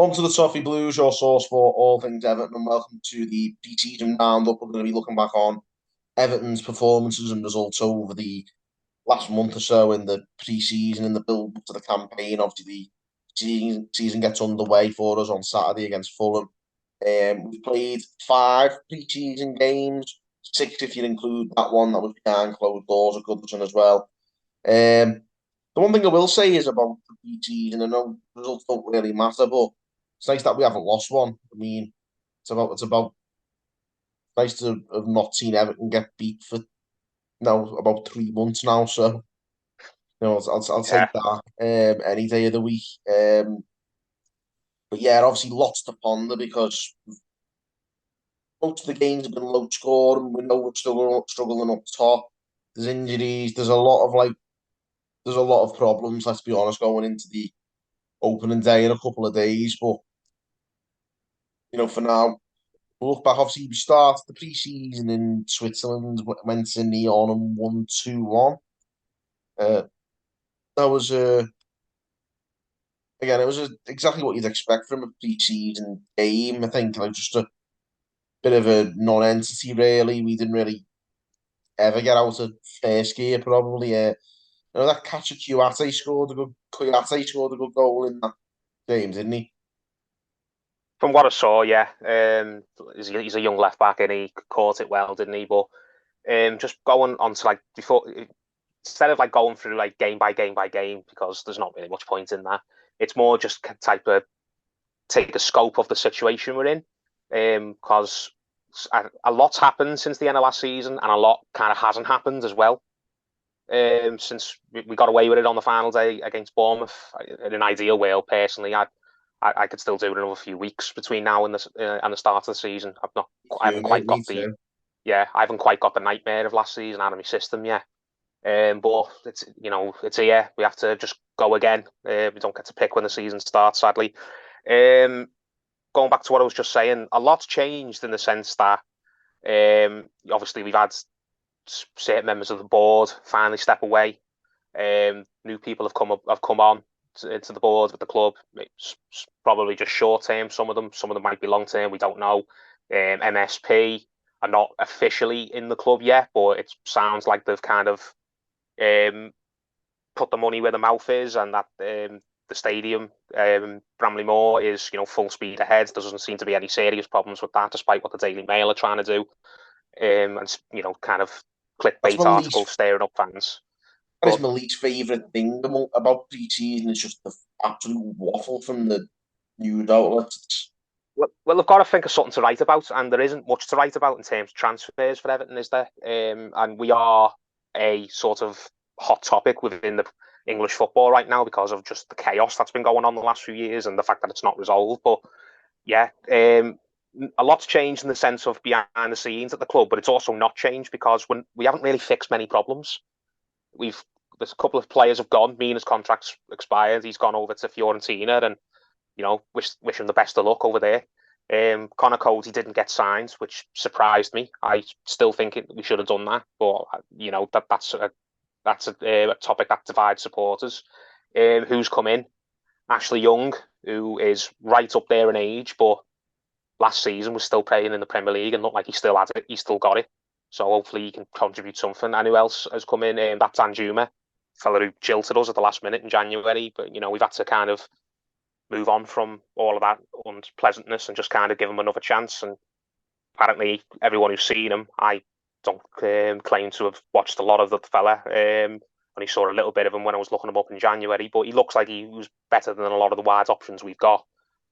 Welcome to the Toffee Blues, your source for all things Everton, and welcome to the pre-season roundup. We're going to be looking back on Everton's performances and results over the last month or so in the pre-season and the build to the campaign. Obviously, the season gets underway for us on Saturday against Fulham. We've played five pre-season games, six if you include that one that was behind closed doors at Goodison as well. Um, the one thing I will say is about the pre-season, I know results don't really matter, but it's nice that we haven't lost one. I mean, it's about nice to have not seen Everton get beat for now about 3 months now. So I'll Yeah, take that any day of the week. But yeah, obviously lots to ponder because most of the games have been low scoring. We know we're still struggling up top. There's injuries. There's a lot of problems. Let's be honest, going into the opening day in a couple of days. But for now, we'll look back. Obviously, we started the pre-season in Switzerland, went to Neon and won 2-1. Uh, that was again, it was exactly what you'd expect from a pre-season game. I think like just a bit of a non-entity. Really, we didn't really ever get out of first gear. Probably, that catch of Kouyaté scored a good goal in that game, didn't he? from what I saw, yeah, he's a young left back and he caught it well, didn't he? But just going on to like before, instead of like going through like game by game by game, because there's not really much point in that. It's more just type of take a scope of the situation we're in, because a lot's happened since the end of last season, and a lot kind of hasn't happened as well. Since we got away with it on the final day against Bournemouth, in an ideal world, personally, I could still do it in another few weeks between now and the start of the season. Me I too, haven't mate. quite Me got the too. yeah, I haven't quite got the nightmare of last season out of my system yet. But it's here. We have to just go again. We don't get to pick when the season starts, sadly. Um, Going back to what I was just saying, a lot's changed in the sense that obviously we've had certain members of the board finally step away. New people have come on to the board with the club. It's probably just short term. Some of them might be long term. We don't know. MSP are not officially in the club yet, but it sounds like they've kind of um, put the money where the mouth is, and that the stadium, Bramley Moore, is full speed ahead. There doesn't seem to be any serious problems with that, despite what the Daily Mail are trying to do, and kind of That's clickbait my articles least. staring up fans. That is But my least favourite thing about pre-season. It's just the absolute waffle from the news outlets. well, they've got to think of something to write about, and there isn't much to write about in terms of transfers for Everton, is there? And we are a sort of hot topic within the English football right now because of just the chaos that's been going on the last few years and the fact that it's not resolved. But yeah, a lot's changed in the sense of behind the scenes at the club, but it's also not changed because when we haven't really fixed many problems. We've There's a couple of players have gone. Mina's contract's expired. He's gone over to Fiorentina, and wish him the best of luck over there. Connor Cody didn't get signed, which surprised me. I still think we should have done that, but that's a topic that divides supporters. Who's come in? Ashley Young, who is right up there in age, but last season was still playing in the Premier League and looked like he still had it. He still got it. So hopefully he can contribute something. And who else has come in? That's Anjuma, fella who jilted us at the last minute in January. But we've had to kind of move on from all of that unpleasantness and just kind of give him another chance. And apparently, everyone who's seen him, I don't claim to have watched a lot of the fella. Only saw a little bit of him when I was looking him up in January, but he looks like he was better than a lot of the wide options we've got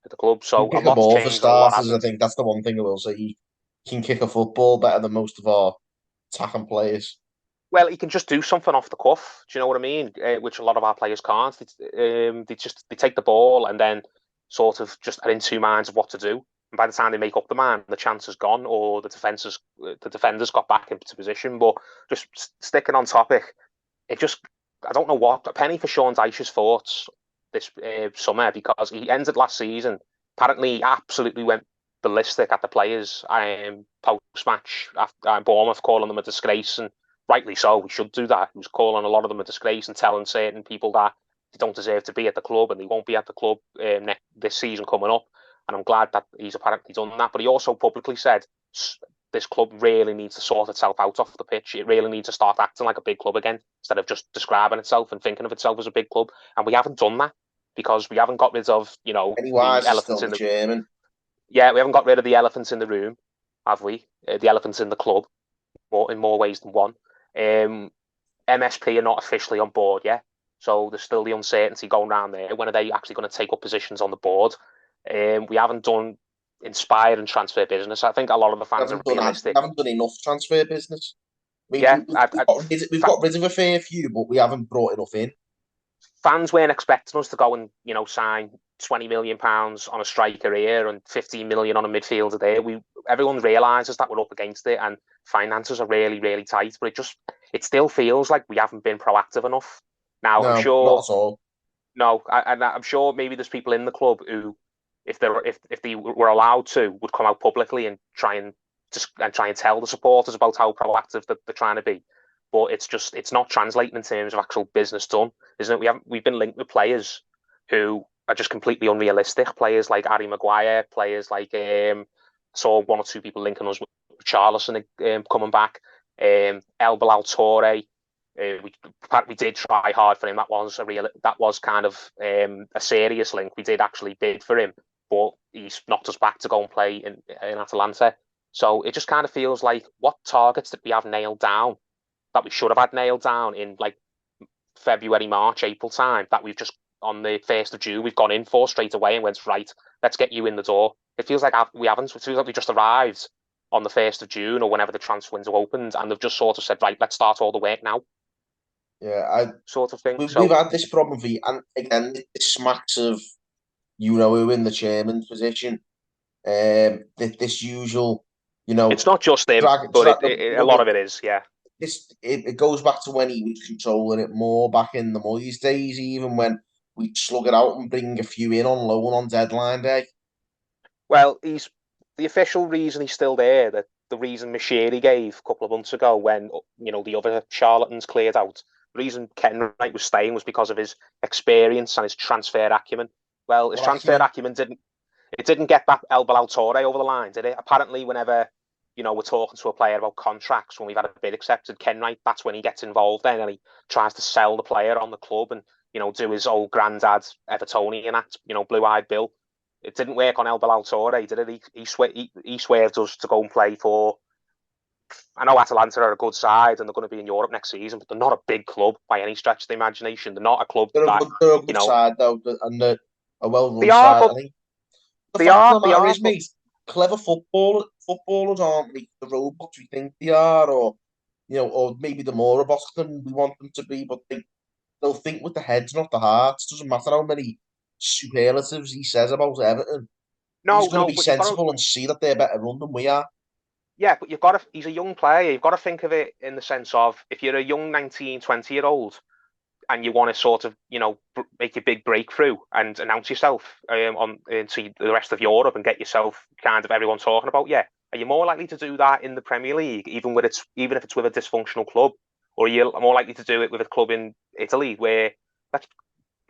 at the club. He can So a kick a lot's ball for changed and a lot starters. I hasn't. think that's the one thing I will say. He can kick a football better than most of our attacking players. Well, he can just do something off the cuff. Do you know what I mean? Which a lot of our players can't. They take the ball and then sort of just are in two minds of what to do. And by the time they make up the mind, the chance is gone, or the defenders got back into position. But just sticking on topic, it just I don't know what a penny for Sean Dyche's thoughts this summer because he ended last season. Apparently, he absolutely went ballistic at the players post match after Bournemouth, calling them a disgrace, and rightly so. We should do that. He was calling a lot of them a disgrace and telling certain people that they don't deserve to be at the club, and they won't be at the club this season coming up. And I'm glad that he's apparently done that. But he also publicly said this club really needs to sort itself out off the pitch. It really needs to start acting like a big club again instead of just describing itself and thinking of itself as a big club. And we haven't done that because we haven't got rid of, the Pennywise is still elephants the in the chairman. yeah, we haven't got rid of the elephants in the room, have we? The elephants in the club, in more ways than one. MSP are not officially on board yet, so there's still the uncertainty going around there. When are they actually going to take up positions on the board? We haven't done inspired and transfer business. I think a lot of the fans are We realistic. haven't done enough transfer business. Yeah, We've got rid of a fair few, but we haven't brought enough in. fans weren't expecting us to go and sign £20 million on a striker here and 15 million on a midfielder there. Everyone realises that we're up against it, and finances are really, really tight. But it still feels like we haven't been proactive enough. Now, I'm No, not sure. at all. No, I'm sure maybe there's people in the club who, if they were allowed to, would come out publicly and try and tell the supporters about how proactive they're trying to be. But it's not translating in terms of actual business done, isn't it? We've been linked with players who are just completely unrealistic. Players like Harry Maguire, players like saw one or two people linking us with Charlison coming back, El Bilal Toure. We did try hard for him. That was kind of a serious link. We did actually bid for him, but he's knocked us back to go and play in Atalanta. So it just kind of feels like, what targets did we have nailed down that we should have had nailed down in like February, March, April time, that we've just on the 1st of June we've gone in for straight away and went, right, let's get you in the door. It feels like we haven't. It feels like we just arrived on the 1st of June or whenever the transfer window opened, and they've just sort of said, right, let's start all the work now. Yeah, Sort of thing. we've So had this problem for you, and again, it smacks of who in the chairman's position. This usual, it's not just him, but a lot of it is, yeah. It goes back to when he was controlling it more back in the Moyes days, even when we'd slug it out and bring a few in on loan on deadline day. Well, he's the official reason he's still there. That the reason Mashiri gave a couple of months ago when the other charlatans cleared out. The reason Ken Wright was staying was because of his experience and his transfer acumen. Well, his transfer acumen didn't get that El Bilal Toure over the line, did it? Apparently, whenever we're talking to a player about contracts, when we've had a bid accepted, Ken Wright, that's when he gets involved then, and he tries to sell the player on the club and do his old granddad Evertonian act, blue-eyed Bill. It didn't work on El Bilal Toure, did it? He swerved us to go and play for. I know Atalanta are a good side and they're going to be in Europe next season, but they're not a big club by any stretch of the imagination. They're not a club They're a good side though, and they're a well-run are, side. but I think the fact of the matter is, mate, clever footballers aren't like the robots we think they are, or or maybe the more robots than we want them to be. But they'll think with the heads, not the hearts. Doesn't matter how many superlatives he says about Everton. He's going to be sensible and see that they're better run than we are. Yeah, but he's a young player. You've got to think of it in the sense of, if you're a young 19, 20-year-old and you want to sort of, make a big breakthrough and announce yourself into the rest of Europe and get yourself kind of everyone talking about, yeah, are you more likely to do that in the Premier League, even if it's with a dysfunctional club, or are you more likely to do it with a club in Italy where,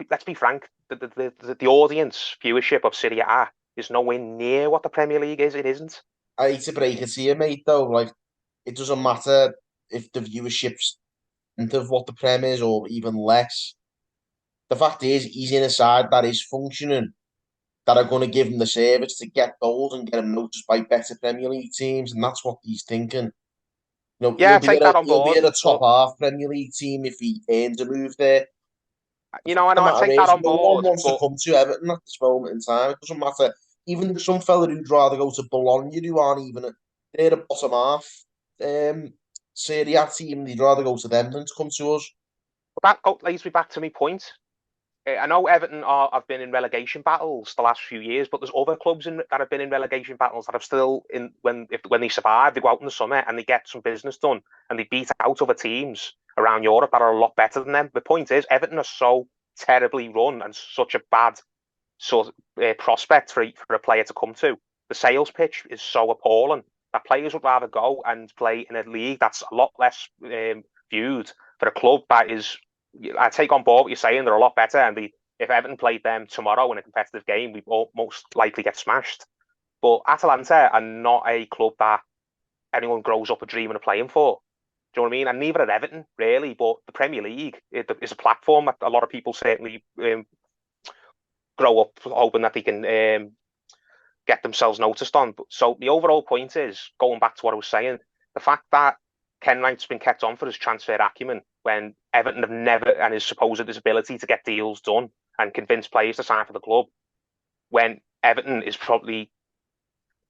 let's be frank, the audience viewership of Serie A is nowhere near what the Premier League is. It isn't. I hate to break it to you, mate, though. Like, it doesn't matter if the viewership's of what the Prem is or even less. The fact is, he's in a side that is functioning, that are going to give him the service to get goals and get him noticed by better Premier League teams, and that's what he's thinking. Yeah, I take that on he'll be board. at a top half Premier League team if he earns a move there. I know, I take that on no one board. wants to come to Everton at this moment in time. It doesn't matter. Even some fella who'd rather go to Bologna, who aren't even they're a bottom half Serie A team. They'd rather go to them than to come to us. But that leads me back to my point. I know Everton have been in relegation battles the last few years, but there's other clubs that have been in relegation battles that have still when they survive, they go out in the summer and they get some business done and they beat out other teams around Europe that are a lot better than them. The point is, Everton are so terribly run and such a bad sort of prospect for a player to come to. The sales pitch is so appalling that players would rather go and play in a league that's a lot less viewed for a club that is I take on board what you're saying. They're a lot better, and if Everton played them tomorrow in a competitive game, we'd most likely get smashed. But Atalanta are not a club that anyone grows up a dreaming of playing for. Do you know what I mean? And neither are Everton, really. But the Premier League is a platform that a lot of people certainly grow up hoping that they can get themselves noticed on. So the overall point is, going back to what I was saying, the fact that Ken Wright's been kept on for his transfer acumen when Everton have never, and his supposed his ability to get deals done and convince players to sign for the club, when Everton is probably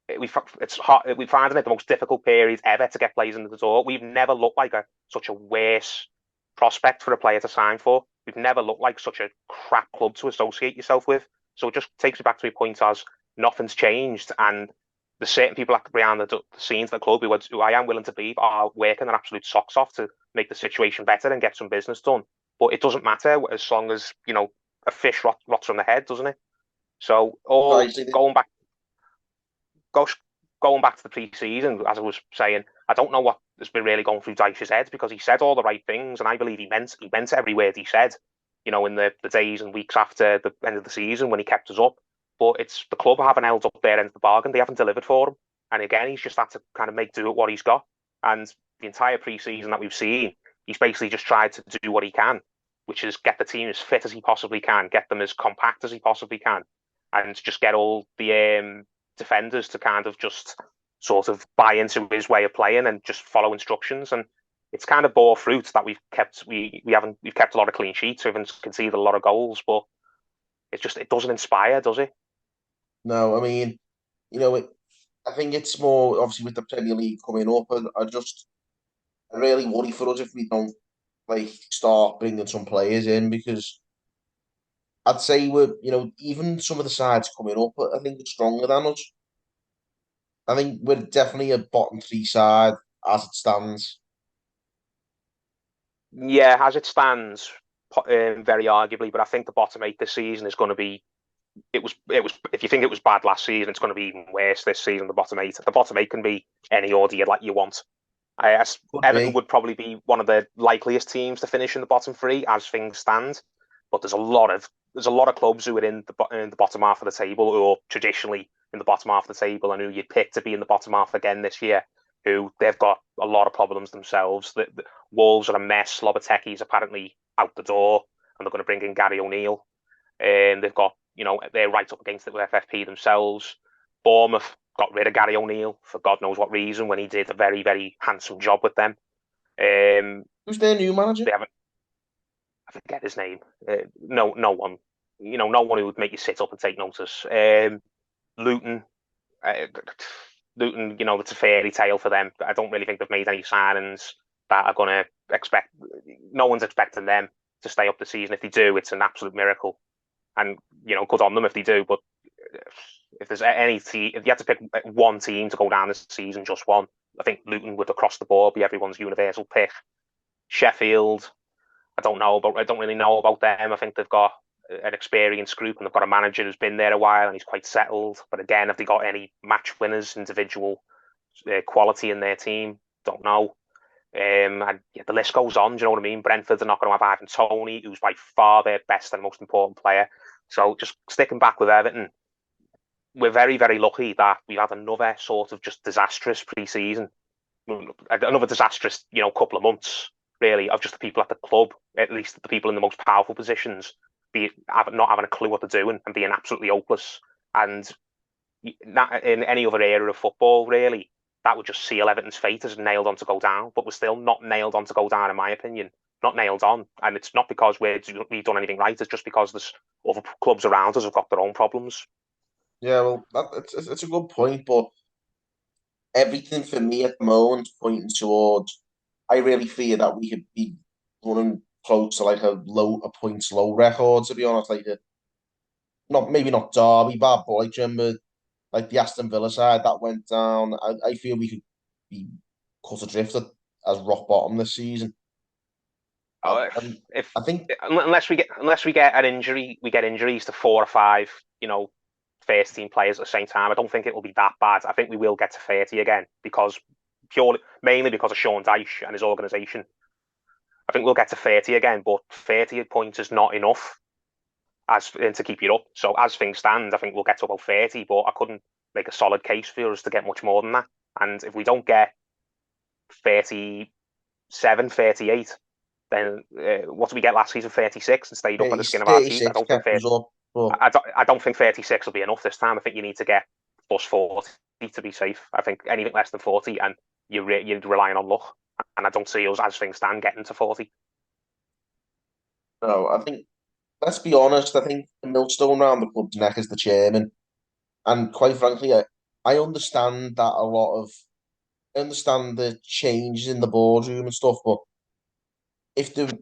it's hard, we're finding it the most difficult period ever to get players into the door. We've never looked like such a worse prospect for a player to sign for. We've never looked like such a crap club to associate yourself with. So it just takes me back to my point as nothing's changed, and there's certain people behind the scenes of the club who I am willing to believe are working their absolute socks off to make the situation better and get some business done. But it doesn't matter as long as a fish rots from the head, doesn't it? So all Precisely. go, going back to the pre-season, as I was saying, I don't know what has been really going through Dyche's head, because he said all the right things, and I believe he meant every word he said. In the days and weeks after the end of the season when he kept us up. But it's the club haven't held up their end of the bargain. They haven't delivered for him. And again, he's just had to kind of make do with what he's got. And the entire pre-season that we've seen, he's basically just tried to do what he can, which is get the team as fit as he possibly can, get them as compact as he possibly can, and just get all the defenders to kind of just sort of buy into his way of playing and just follow instructions. And it's kind of bore fruit that we've kept a lot of clean sheets, we haven't conceded a lot of goals, but it doesn't inspire, does it? No, I mean, I think it's more obviously with the Premier League coming up, and I really worry for us if we don't like start bringing some players in, because I'd say even some of the sides coming up, I think it's stronger than us. I think we're definitely a bottom three side as it stands. Yeah, as it stands, very arguably, but I think the bottom eight this season is going to be. It was. If you think it was bad last season, it's going to be even worse this season. The bottom eight. The bottom eight can be any order like you want. Could Everton be. would probably be one of the likeliest teams to finish in the bottom three as things stand. But there's a lot of clubs who are in the bottom half of the table, who are traditionally in the bottom half of the table, and who you'd pick to be in the bottom half again this year, who they've got a lot of problems themselves. The Wolves are a mess. Lopetegui's apparently out the door, and they're going to bring in Gary O'Neill. And they've got, they're right up against it with FFP themselves. Bournemouth got rid of Gary O'Neill for God knows what reason when he did a very, very handsome job with them. Who's their new manager? They haven't, I forget his name. No one, no one who would make you sit up and take notice. Luton, uh, Luton, it's a fairy tale for them. I don't really think they've made any signings that are going to expect. No one's expecting them to stay up the season. If they do, it's an absolute miracle, and good on them if they do. But if there's any team, if you had to pick one team to go down this season, just one, I think Luton would across the board be everyone's universal pick. Sheffield, I don't really know about them. I think they've got an experienced group, and they've got a manager who's been there a while and he's quite settled. But again, have they got any match winners, individual quality in their team? Don't know. And yeah, the list goes on. Do you know what I mean? Brentford are not going to have Ivan Toney, who's by far their best and most important player. So just sticking back with Everton, we're very, very lucky that we've had another sort of just disastrous pre-season, another disastrous, couple of months, really, of just the people at the club, at least the people in the most powerful positions, not having a clue what they're doing and being absolutely hopeless. And not in any other area of football, really, that would just seal Everton's fate as nailed on to go down. But we're still not nailed on to go down, in my opinion. Not nailed on. And it's not because we've done anything right, it's just because there's other clubs around us have got their own problems. Yeah, well, it's a good point, but everything for me at the moment pointing towards. I really fear that we could be running close to like a points low record. To be honest, like not maybe not Derby bad, but like remember like the Aston Villa side that went down. I feel we could be cut adrift as rock bottom this season. I, Oh, and if I think unless we get an injury, we get injuries to four or five, first team players at the same time. I don't think it will be that bad. I think we will get to 30 again, because mainly because of Sean Dyche and his organisation. I think we'll get to 30 again, but 30 points is not enough to keep you up. So as things stand, I think we'll get to about 30, but I couldn't make a solid case for us to get much more than that. And if we don't get 37, 38, then what did we get last season? 36 and stayed up by the skin of our teeth. 36 kept us up, but I don't think 36 will be enough this time. I think you need to get plus 40 to be safe. I think anything less than 40 and you're relying on luck. And I don't see us, as things stand, getting to 40. no, I think let's be honest. I think the millstone around the club's neck is the chairman, and quite frankly, I understand that a lot of I understand the changes in the boardroom and stuff, but if the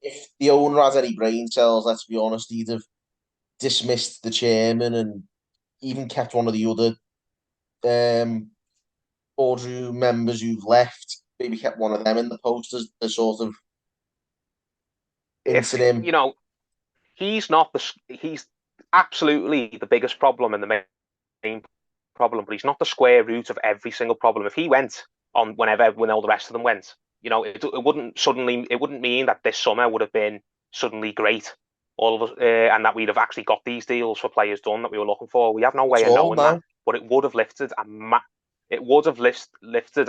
if the owner has any brain cells, let's be honest, he'd have dismissed the chairman and even kept one of the other um, boardroom members who've left. Maybe kept one of them in the post as the sort of If, interim. you know, he's absolutely the biggest problem and the main problem, but he's not the square root of every single problem. If he went on when all the rest of them went, it wouldn't mean that this summer would have been suddenly great. All of us, and that we'd have actually got these deals for players done that we were looking for. We have no It's way of all knowing that, now but it would have lifted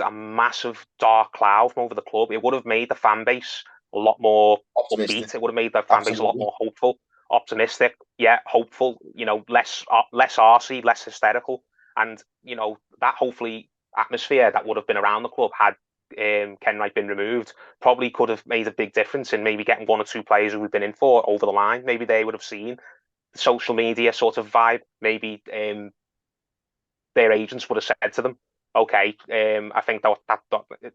a massive dark cloud from over the club. It would have made the fan base a lot more optimistic. upbeat. It would have made the fan base a lot Absolutely. more hopeful, optimistic. Yeah, hopeful. Less arsey, less hysterical, and that hopefully atmosphere that would have been around the club had Kenwright been removed probably could have made a big difference in maybe getting one or two players who we've been in for over the line. Maybe they would have seen the social media sort of vibe. Maybe their agents would have said to them, "Okay, I think that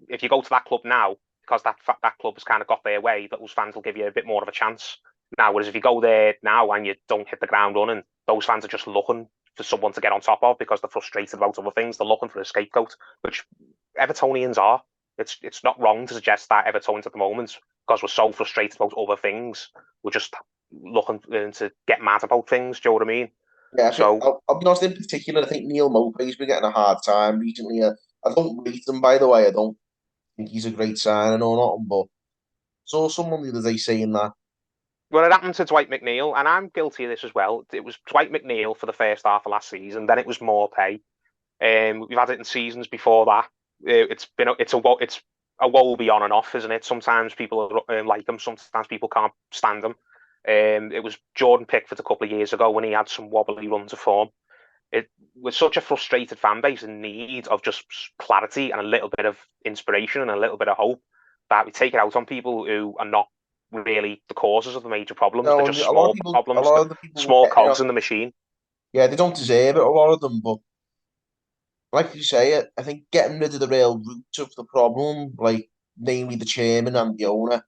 if you go to that club now, because that club has kind of got their way, those fans will give you a bit more of a chance." Now, whereas if you go there now and you don't hit the ground running, those fans are just looking for someone to get on top of because they're frustrated about other things. They're looking for a scapegoat, which Evertonians are. It's not wrong to suggest that Evertonians at the moment, because we're so frustrated about other things, we're just looking to get mad about things. Do you know what I mean? Yeah, I think So I'll be honest. In particular, I think Neil Mopey's been getting a hard time recently. I don't rate him, by the way. I don't think he's a great signing or not, but saw someone the other day saying that. Well, it happened to Dwight McNeil, and I'm guilty of this as well. It was Dwight McNeil for the first half of last season, then it was more pay. We've had it in seasons before that. It's a woe be on and off, isn't it? Sometimes people like him, sometimes people can't stand him. It was Jordan Pickford a couple of years ago when he had some wobbly runs of form. It was such a frustrated fan base in need of just clarity and a little bit of inspiration and a little bit of hope that we take it out on people who are not really the causes of the major problems. They're No, and just a lot of small people, a problems, lot of the people, small cogs in the machine. yeah, they don't deserve it. A lot of them, but like you say, I think getting rid of the real root of the problem, like namely the chairman and the owner,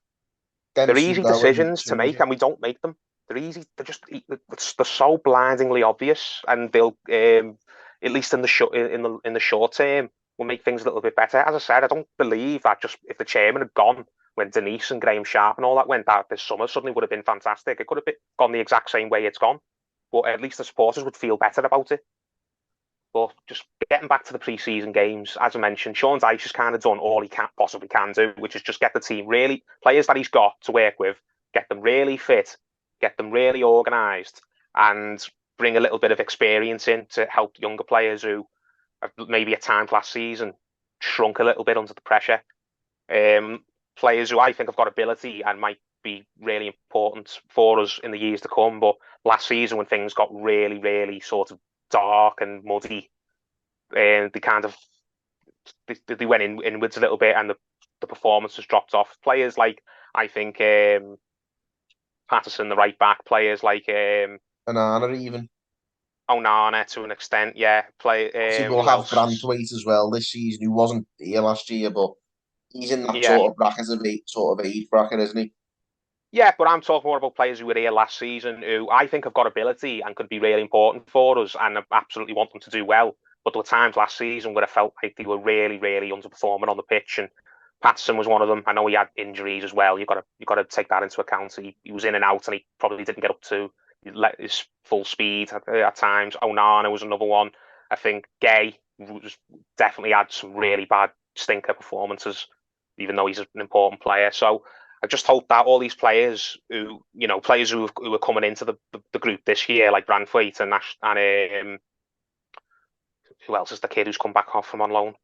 them They're two easy going, decisions to change make, it. and we don't make them. They're easy. They're so blindingly obvious, and they'll at least in the short term will make things a little bit better. As I said, I don't believe that just if the chairman had gone when Denise and Graham Sharp and all that went out this summer, suddenly would have been fantastic. It could have gone the exact same way it's gone, but at least the supporters would feel better about it. But just getting back to the pre-season games, as I mentioned, Sean Dyche has kind of done all he possibly can do, which is just get the team really players that he's got to work with, get them really fit, get them really organised, and bring a little bit of experience in to help younger players who have maybe at times last season shrunk a little bit under the pressure. Players who I think have got ability and might be really important for us in the years to come. But last season, when things got really, really sort of dark and muddy, and they went inwards a little bit, and the performance has dropped off. Players like I think Patterson, the right back, players like And Anna even. Onana to an extent, yeah. Obviously, we'll Who have else? Brandthwaite as well this season, who wasn't here last year, but he's in that Yeah, sort of bracket of age bracket, isn't he? yeah, but I'm talking more about players who were here last season who I think have got ability and could be really important for us, and I absolutely want them to do well. But there were times last season where I felt like they were really, really underperforming on the pitch, and Patterson was one of them. I know he had injuries as well. You got to take that into account. He was in and out, and he probably didn't get up to his full speed at times. Onana was another one. I think Gay was definitely had some really bad stinker performances, even though he's an important player. So I just hope that all these players who are coming into the group this year, like Branthwaite and who else is the kid who's come back off from on loan?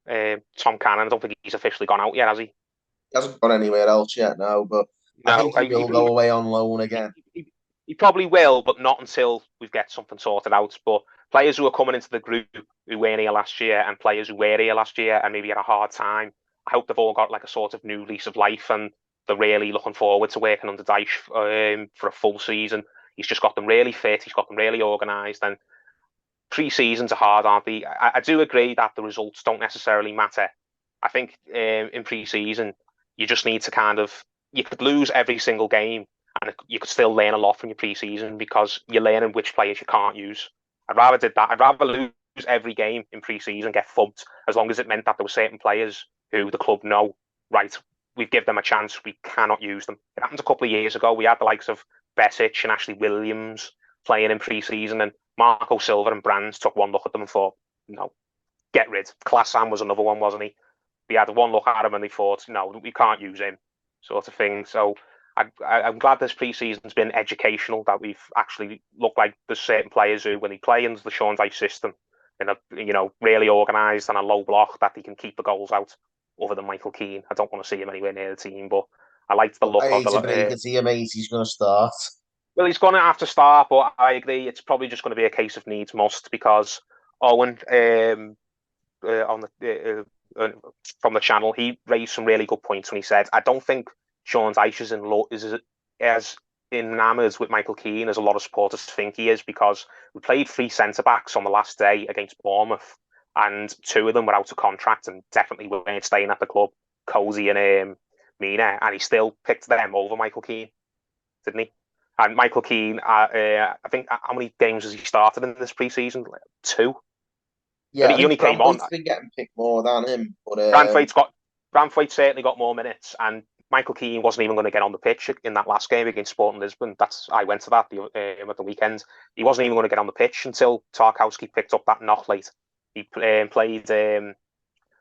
Tom Cannon. I don't think he's officially gone out yet, has he? He hasn't gone anywhere else yet now, but I No, think he will go away on loan again. he probably will, but not until we get something sorted out. But players who are coming into the group who weren't here last year and players who were here last year and maybe had a hard time, I hope they've all got like a sort of new lease of life and they're really looking forward to working under Dyche for a full season. He's just got them really fit. He's got them really organised. And pre-seasons are hard, aren't they? I do agree that the results don't necessarily matter. I think in pre-season, you just need to you could lose every single game and you could still learn a lot from your pre-season because you're learning which players you can't use. I'd rather did that. I'd rather lose every game in pre-season, get thumped, as long as it meant that there were certain players who the club know, right, we've given them a chance, we cannot use them. It happened a couple of years ago. We had the likes of Besic and Ashley Williams playing in pre-season, and Marco Silva and Brands took one look at them and thought, no, get rid. Klasan was another one, wasn't he? They had one look at him and they thought, no, we can't use him, sort of thing. So I'm glad this pre-season's been educational, that we've actually looked like there's certain players who, when they play into the Sean Dyche system, and really organised and a low block, that they can keep the goals out. Other than Michael Keane, I don't want to see him anywhere near the team, but I liked the look I of hate to the. break it to you, mate. He's going to start. Well, he's going to have to start, but I agree. It's probably just going to be a case of needs must because Owen on the from the channel, he raised some really good points when he said, "I don't think Sean Dyche is as enamoured with Michael Keane as a lot of supporters think he is, because we played 3 centre backs on the last day against Bournemouth, and 2 of them were out of contract and definitely weren't staying at the club, Cozy and Mina, and he still picked them over Michael Keane, didn't he?" And Michael Keane, I think, how many games has he started in this pre-season? 2. Yeah, I He think only came on. Bramthwaite's been getting picked more than him, but Branthwaite certainly got more minutes, and Michael Keane wasn't even going to get on the pitch in that last game against Sporting Lisbon. I went to that at the weekend. He wasn't even going to get on the pitch until Tarkowski picked up that knock late. He played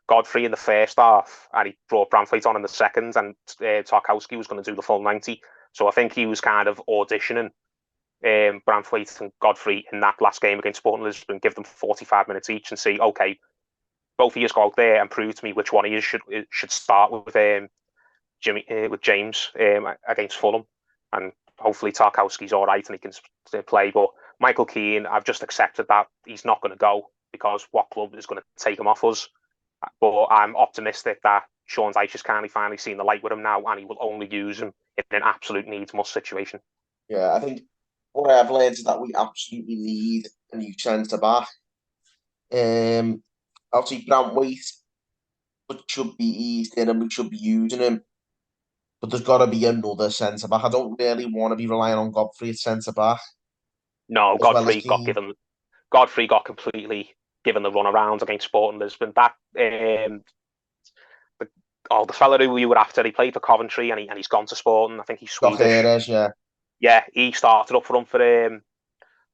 Godfrey in the first half, and he brought Branthwaite on in the second, and Tarkowski was going to do the full 90. So I think he was kind of auditioning Branthwaite and Godfrey in that last game against Sporting Lisbon, give them 45 minutes each and see, okay, both of you go out there and prove to me which one of you should start with with James against Fulham, and hopefully Tarkowski's all right and he can play. But Michael Keane, I've just accepted that he's not going to go because what club is going to take him off us? But I'm optimistic that Sean Dyche has finally seen the light with him now, and he will only use him in an absolute needs must situation. yeah, I think what I've learned is that we absolutely need a new centre back. Obviously, Brantwaite should be eased in and we should be using him. But there's got to be another centre back. I don't really want to be relying on Godfrey at centre back No, as well as Keane. Godfrey got completely given the run around against Sporting Lisbon. That the fella who we were after, he played for Coventry and he's gone to Sporting. I think he's Swedish. Yeah. Yeah, he started up front for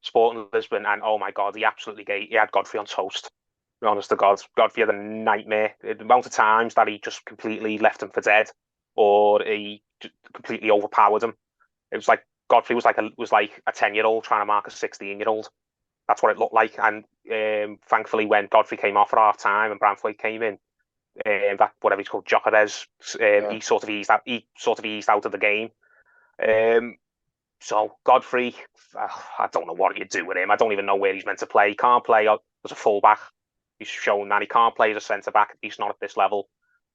Sporting Lisbon, and oh my God, he had Godfrey on toast. Honest to God, Godfrey had a nightmare. The amount of times that he just completely left him for dead, or he completely overpowered him. It was like Godfrey was like a 10-year-old trying to mark a 16-year-old. That's what it looked like. And thankfully, when Godfrey came off at half time and Branthwaite came in, that whatever he's called, Jokeres, he sort of eased out of the game. So Godfrey, I don't know what you do with him. I don't even know where he's meant to play. He can't play as a fullback. He's shown that he can't play as a centre back. He's not at this level.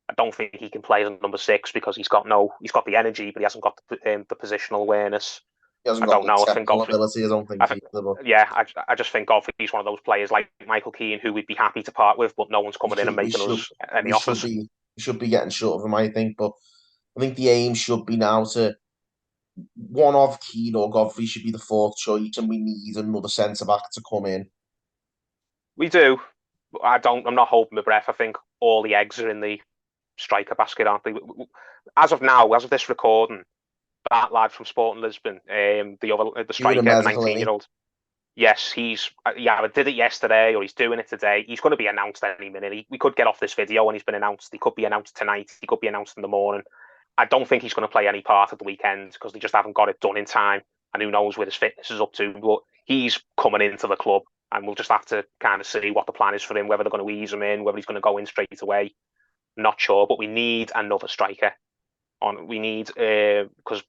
I don't think he can play as a number 6 because he's got the energy, but he hasn't got the positional awareness. He hasn't got the technical ability, I don't think. I just think Godfrey's one of those players like Michael Keane who we'd be happy to part with, but no one's coming in and making us any offers. We should be getting short of him, I think. But I think the aim should be now to one of Keane or Godfrey should be the 4th choice, and we need another centre back to come in. We do. I'm not holding my breath. I think all the eggs are in the striker basket, aren't they? As of now, as of this recording, that lad from Sporting Lisbon, the striker, the 19-year-old. Yes, I did it yesterday, or he's doing it today. He's going to be announced any minute. We could get off this video when he's been announced. He could be announced tonight. He could be announced in the morning. I don't think he's going to play any part at the weekend because they just haven't got it done in time. And who knows where his fitness is up to. But he's coming into the club, and we'll just have to kind of see what the plan is for him, whether they're going to ease him in, whether he's going to go in straight away. Not sure, but we need another striker. We need because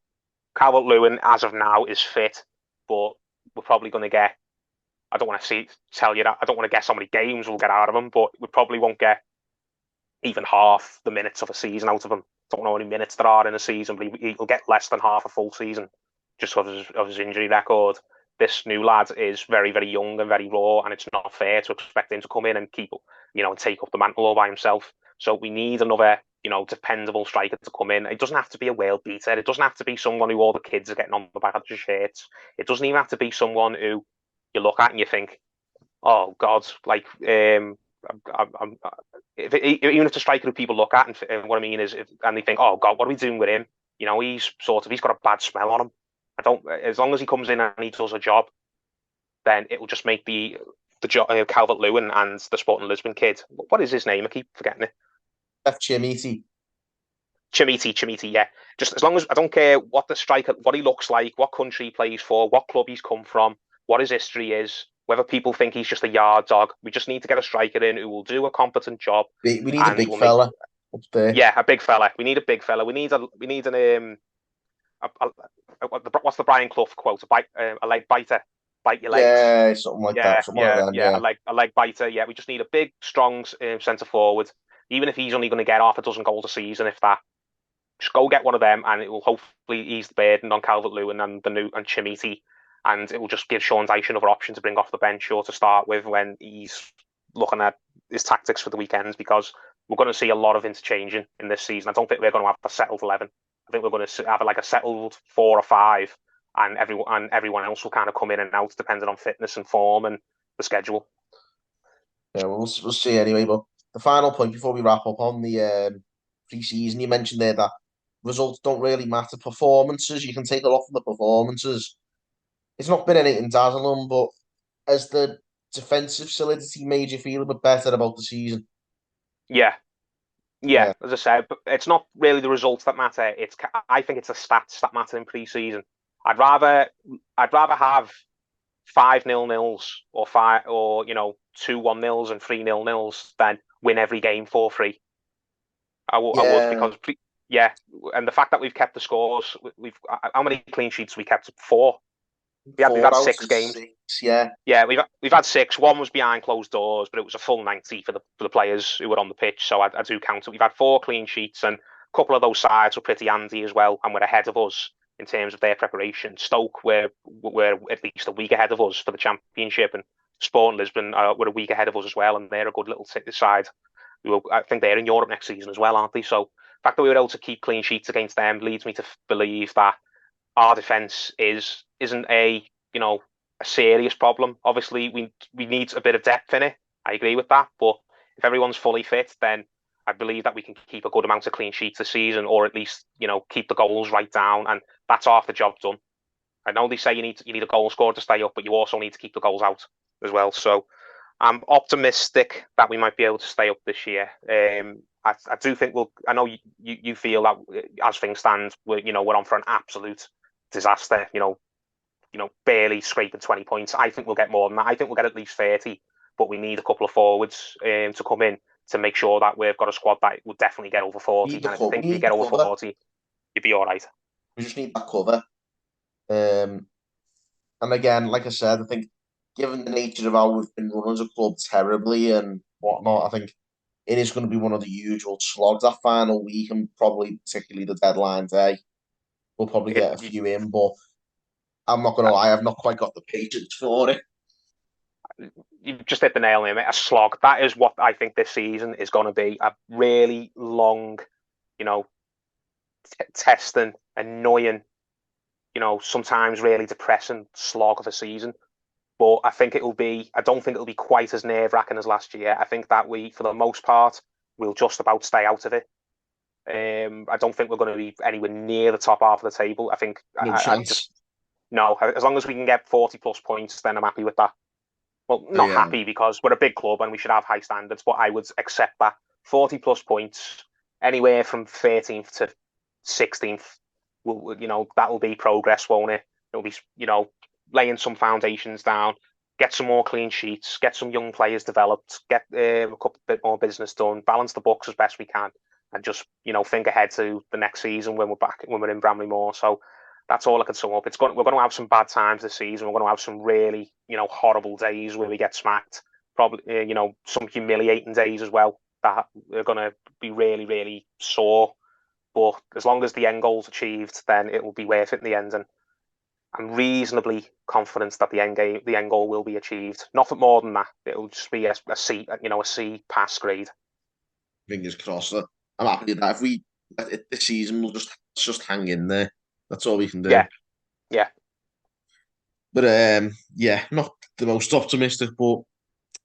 Calvert-Lewin, as of now, is fit, but we're probably going to get. I don't want to tell you that. I don't want to guess how many games we'll get out of him, but we probably won't get even half the minutes of a season out of him. Don't know how many minutes there are in a season, but he'll get less than half a full season just of his injury record. This new lad is very, very young and very raw, and it's not fair to expect him to come in and and take up the mantle all by himself. So we need another, dependable striker to come in. It doesn't have to be a world beater. It doesn't have to be someone who all the kids are getting on the back of their shirts. It doesn't even have to be someone who you look at and you think, oh God, like even if it's a striker who people look at and what I mean is, and they think, oh God, what are we doing with him? He's got a bad smell on him. As long as he comes in and he does a job, then it will just make the job Calvert-Lewin and the Sporting Lisbon kid. What is his name? I keep forgetting it. Chimiti. Chimiti, yeah. Just as long as I don't care what the striker, what he looks like, what country he plays for, what club he's come from, what his history is, whether people think he's just a yard dog. We just need to get a striker in who will do a competent job. We need a big fella up there. Yeah, a big fella. We need a big fella. We need an what's the Brian Clough quote? A leg biter, bite your legs. Yeah, something like that. Something like that. Yeah, a leg biter. Yeah, we just need a big, strong centre forward. Even if he's only going to get half a dozen goals a season, if that. Just go get one of them, and it will hopefully ease the burden on Calvert-Lewin and Chimiti, and it will just give Sean Dyche another option to bring off the bench or to start with when he's looking at his tactics for the weekends, because we're going to see a lot of interchanging in this season. I don't think we're going to have a settled 11. I think we're going to have like a settled 4 or 5, and everyone else will kind of come in and out depending on fitness and form and the schedule. Yeah, we'll see anyway. But the final point before we wrap up on the pre-season, you mentioned there that results don't really matter. Performances, you can take a lot from the performances. It's not been anything dazzling, but has the defensive solidity made you feel a bit better about the season? Yeah, Yeah, as I said, but it's not really the results that matter. I think it's the stats that matter in pre-season. I'd rather have 5-0-0s or 2-1-0s and 3-0-0s than win every game 4-3. I would, yeah, because yeah, and the fact that we've kept the scores, how many clean sheets we kept? 4. We've four had out of 6 games. 6. Yeah, Yeah, we've had 6. One was behind closed doors, but it was a full 90 for the players who were on the pitch. So I do count it. We've had 4 clean sheets, and a couple of those sides were pretty handy as well, and were ahead of us in terms of their preparation. Stoke were at least a week ahead of us for the Championship, and Sporting Lisbon were a week ahead of us as well, and they're a good little side. I think they're in Europe next season as well, aren't they? So the fact that we were able to keep clean sheets against them leads me to believe that our defence isn't a serious problem. Obviously, we need a bit of depth in it. I agree with that, but if everyone's fully fit, then I believe that we can keep a good amount of clean sheets this season, or at least keep the goals right down, and that's half the job done. I know they say you need a goal scorer to stay up, but you also need to keep the goals out as well. So I'm optimistic that we might be able to stay up this year. I do think we'll. I know you feel that as things stand, we're on for an absolute disaster. Barely scraping 20 points. I think we'll get more than that. I think we'll get at least 30, but we need a couple of forwards to come in to make sure that we've got a squad that will definitely get over 40. And if you think you get over 40, you'd be all right. We just need that cover. And again, like I said, I think given the nature of how we've been run as a club terribly and whatnot, I think it is going to be one of the usual slogs that final week, and probably particularly the deadline day. We'll probably get a few in, but I'm not going to lie, I've not quite got the patience for it. You've just hit the nail on it, mate. A slog. That is what I think this season is going to be. A really long, testing, annoying, sometimes really depressing slog of a season. But I don't think it'll be quite as nerve-wracking as last year. I think that we, for the most part, will just about stay out of it. I don't think we're going to be anywhere near the top half of the table. I think No chance. No. As long as we can get 40 plus points, then I'm happy with that. Well, not happy because we're a big club and we should have high standards, but I would accept that 40 plus points, anywhere from 13th to 16th. That will be progress, won't it? It'll be, laying some foundations down, get some more clean sheets, get some young players developed, get a couple bit more business done, balance the books as best we can, and just think ahead to the next season when we're in Bramley-Moore. So that's all I can sum up. We're going to have some bad times this season. We're going to have some really horrible days where we get smacked. Probably some humiliating days as well that are going to be really, really sore. But as long as the end goal's achieved, then it will be worth it in the end. And I'm reasonably confident that the end goal will be achieved. Nothing more than that. It'll just be a C, a C pass grade. Fingers crossed. I'm happy with that. If this season, we'll just hang in there. That's all we can do. Yeah, yeah. But yeah, not the most optimistic, but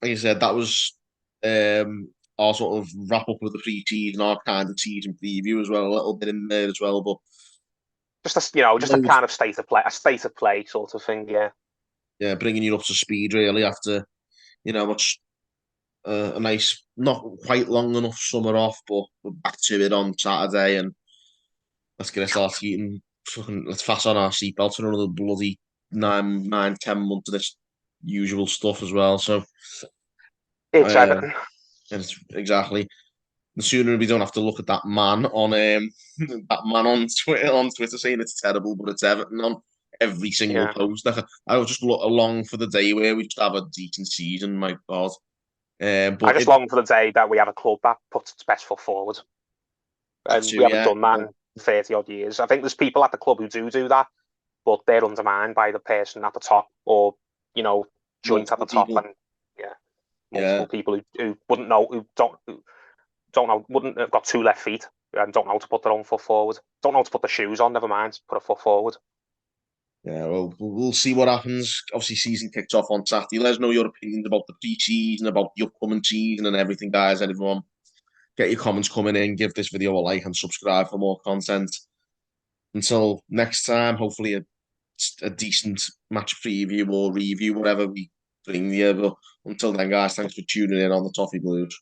like I said, that was our sort of wrap up with the pre-season, our kind of season preview as well, a little bit in there as well. But Just a kind of state of play sort of thing. Yeah, yeah, bringing you up to speed really after much a nice, not quite long enough summer off, but we're back to it on Saturday, and let's get us started eating. Let's fast on our seatbelts for another bloody 10 months of this usual stuff as well. So, it's uh, Everton. it's exactly. The sooner we don't have to look at that man on that man on Twitter saying it's terrible, but it's Everton on every single Yeah, post. I was just look along for the day where we just have a decent season. My God, I but just long for the day that we have a club that puts its best foot forward, that and too, we haven't yeah. done that in 30 odd years. I think there's people at the club who do that, but they're undermined by the person at the top, or joint at the Multiple top, people, and yeah, yeah, multiple people who wouldn't know, who don't know, wouldn't have got two left feet and don't know how to put their own foot forward. Don't know how to put the shoes on. Never mind, put a foot forward. yeah. Well, we'll see what happens. Obviously, season kicks off on Saturday. Let us know your opinions about the pre-season, about the upcoming season, and everything, guys. Everyone, get your comments coming in. Give this video a like and subscribe for more content. Until next time, hopefully a decent match preview or review, whatever we bring you. But until then, guys, thanks for tuning in on the Toffee Blues.